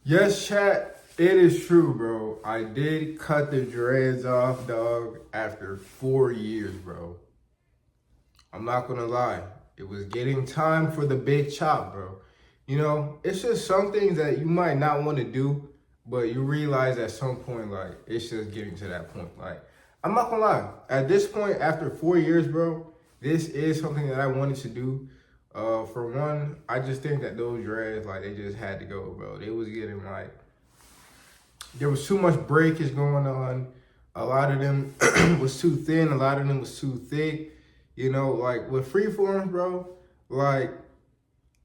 Yes, chat, it is true, bro. I did cut the dreads off, dog, after 4 years, bro. I'm not gonna lie. It was getting time for the big chop, bro. You know, it's just some things that you might not want to do, but you realize at some point, like, it's just getting to that point. Like, I'm not gonna lie. At this point, after 4 years, bro, this is something that I wanted to do. For one, I just think that those dreads, like, they just had to go, bro. They was getting like there was too much breakage going on. A lot of them was too thin. A lot of them was too thick. You know, like with freeforms, bro. Like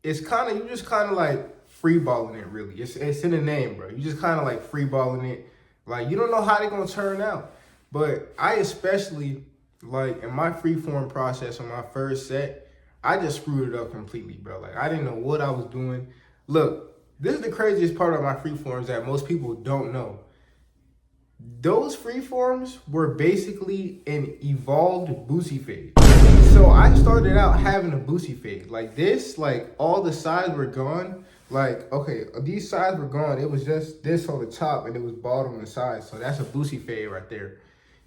it's kind of you just kind of like freeballing it. Really, it's in the name, bro. You just kind of like freeballing it. Like you don't know how they're gonna turn out. But I especially like in my freeform process on my first set, I just screwed it up completely, bro. Like I didn't know what I was doing. Look, this is the craziest part of my freeforms that most people don't know. Those freeforms were basically an evolved Boosie fade. So I started out having a Boosie fade. Like this, like all the sides were gone. Like, okay, these sides were gone. It was just this on the top and it was bald on the side. So that's a Boosie fade right there.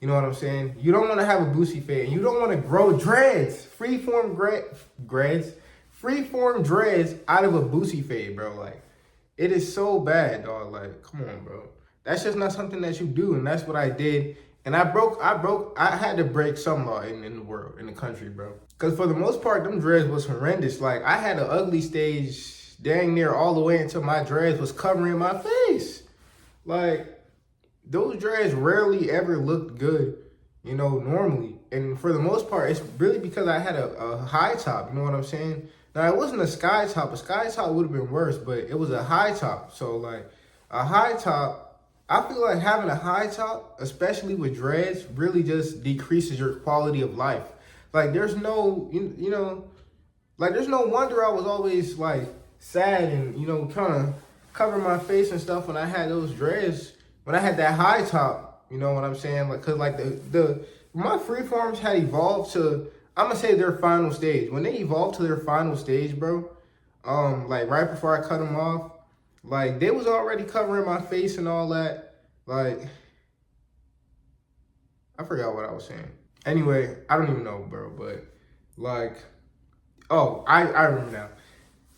You know what I'm saying? You don't want to have a Boosie fade and you don't want to grow dreads. Freeform dreads out of a Boosie fade, bro. Like, it is so bad, dog. Like, come on, bro. That's just not something that you do, and that's what I did. And I had to break some law in the world, in the country, bro. Because for the most part, them dreads was horrendous. Like, I had an ugly stage dang near all the way until my dreads was covering my face. Like, those dreads rarely ever looked good, you know, normally. And for the most part, it's really because I had a high top, you know what I'm saying? Now, it wasn't a sky top. A sky top would have been worse, but it was a high top. So, like, a high top, I feel like having a high top, especially with dreads, really just decreases your quality of life. Like, there's no, you know, like, there's no wonder I was always, like, sad and, you know, trying to cover my face and stuff when I had those dreads, when I had that high top, you know what I'm saying? Like, cause, like, my freeforms had evolved to, I'm gonna say their final stage. When they evolved to their final stage, bro, like, right before I cut them off, like, they was already covering my face and all that. Like, I forgot what I was saying. Anyway, I don't even know, bro. But, like, oh, I remember now.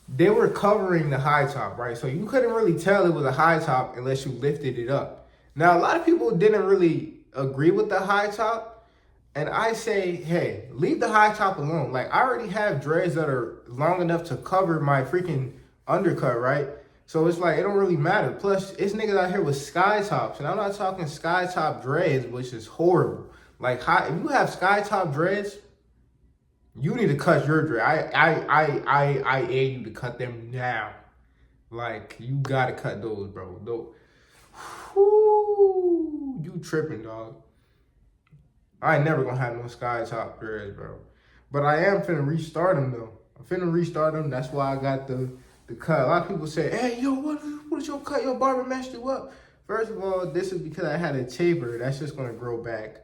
They were covering the high top, right? So you couldn't really tell it was a high top unless you lifted it up. Now, a lot of people didn't really agree with the high top. And I say, hey, leave the high top alone. Like, I already have dreads that are long enough to cover my freaking undercut, right? So it's like, it don't really matter. Plus, it's niggas out here with sky tops. And I'm not talking sky top dreads, which is horrible. Like, if you have sky top dreads, you need to cut your dread. I aid you to cut them now. Like, you gotta cut those, bro. Whoo, you tripping, dog. I ain't never gonna have no sky top dreads, bro. But I am finna restart them, though. I'm finna restart them. That's why I got the cut. A lot of people say, hey, yo, what is your cut? Your barber messed you up. First of all, this is because I had a taper. That's just going to grow back.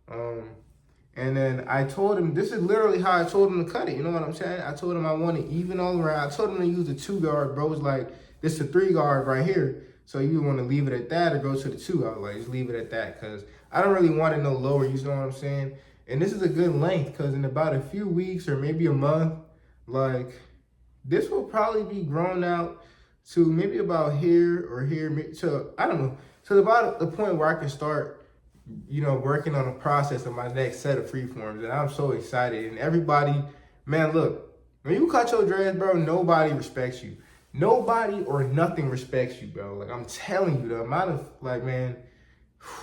And then I told him, this is literally how I told him to cut it. You know what I'm saying? I told him I want it even all around. I told him to use the 2 guard. Bro was like, this is a 3 guard right here. So you want to leave it at that or go to the 2? I was like, just leave it at that because I don't really want it no lower. You know what I'm saying? And this is a good length because in about a few weeks or maybe a month, like, this will probably be grown out to maybe about here or here to, I don't know, to about the point where I can start, you know, working on the process of my next set of freeforms. And I'm so excited. And everybody, man, look, when you cut your dreads, bro, nobody respects you. Nobody or nothing respects you, bro. Like, I'm telling you, the amount of, like, man,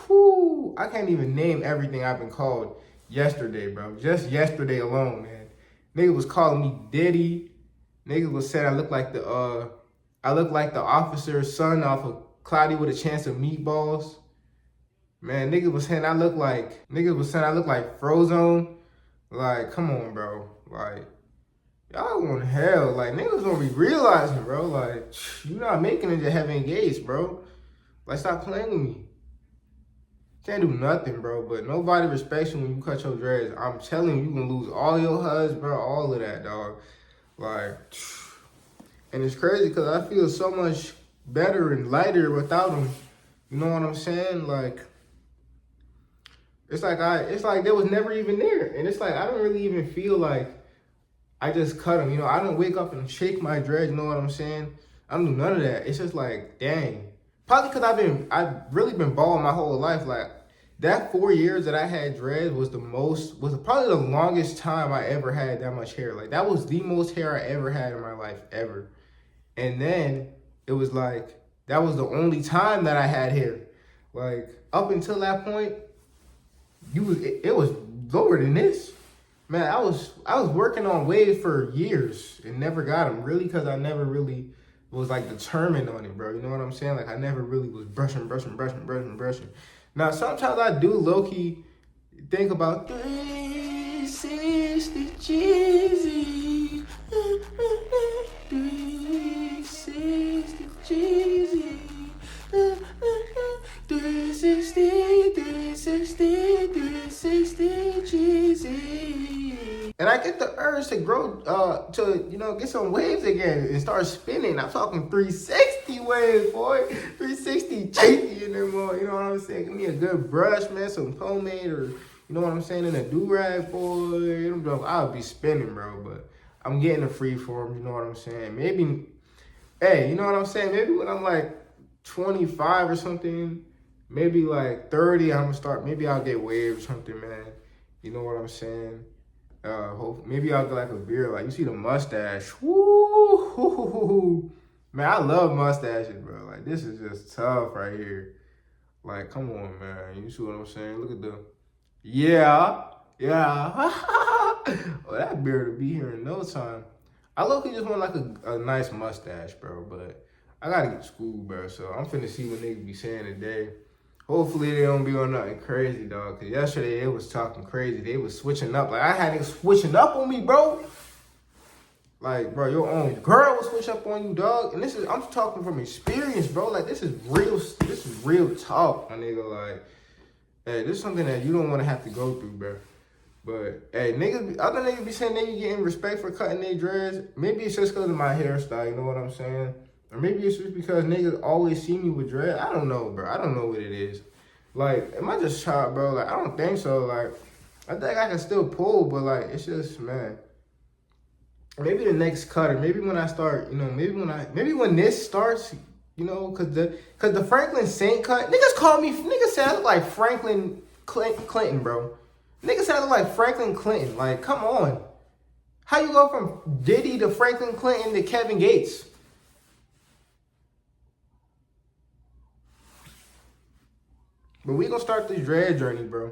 whoo, I can't even name everything I've been called yesterday, bro. Just yesterday alone, man. Nigga was calling me Diddy. Niggas was saying I look like the officer's son off of Cloudy with a Chance of Meatballs. Man, niggas was saying I look like Frozone. Like, come on, bro. Like, y'all going to hell. Like, niggas don't be realizing, bro. Like, you not making it to heaven gates, bro. Like, stop playing with me. Can't do nothing, bro. But nobody respects you when you cut your dreads. I'm telling you, you gonna lose all your HUDs, bro. All of that, dog. Like, and it's crazy because I feel so much better and lighter without them. You know what I'm saying? Like, it's like they was never even there. And it's like, I don't really even feel like I just cut them. You know, I don't wake up and shake my dreads. You know what I'm saying? I don't do none of that. It's just like, dang. Probably because I've really been balling my whole life. Like, that 4 years that I had dreads was probably the longest time I ever had that much hair. Like, that was the most hair I ever had in my life, ever. And then it was like, that was the only time that I had hair. Like, up until that point, it was lower than this. Man, I was working on waves for years and never got them, really, because I never really was like determined on it, bro. You know what I'm saying? Like, I never really was brushing. Now, sometimes I do low-key think about 360 Jeezy. 360 Jeezy. 360 Jeezy. And I get the urge to grow, to, you know, get some waves again and start spinning. I'm talking 360 waves, boy. 360 Jeezy in there, boy. You know what I'm saying? Give me a good brush, man, some pomade, or, you know what I'm saying, and a do-rag, boy. I'll be spinning, bro, but I'm getting a free form, you know what I'm saying? Maybe, hey, you know what I'm saying? Maybe when I'm like 25 or something, maybe like 30, I'm gonna start, maybe I'll get waves or something, man. You know what I'm saying? Maybe I'll get like a beard. Like, you see the mustache. Woo! Man, I love mustaches, bro. Like, this is just tough right here. Like, come on, man. You see what I'm saying? Look at yeah. Oh, that beard will be here in no time. I low-key just want like a nice mustache, bro. But I gotta get to school, bro. So I'm finna see what niggas be saying today. Hopefully they don't be on nothing crazy, dog. Cause yesterday they was talking crazy. They was switching up. Like, I had niggas switching up on me, bro. Like, bro, your own girl will switch up on you, dog. And I'm talking from experience, bro. Like, this is real talk, my nigga. Like, hey, this is something that you don't want to have to go through, bro. But, hey, other niggas be saying they be getting respect for cutting their dreads. Maybe it's just because of my hairstyle, you know what I'm saying? Or maybe it's just because niggas always see me with dread. I don't know, bro. I don't know what it is. Like, am I just chopped, bro? Like, I don't think so. Like, I think I can still pull, but, like, it's just, man. Maybe the next cutter. Maybe when I start, you know, maybe when this starts, you know, cause the Franklin Saint cut, niggas say I look like Franklin Clinton, bro. Niggas say I look like Franklin Clinton. Like, come on. How you go from Diddy to Franklin Clinton to Kevin Gates? But we gonna start this dread journey, bro.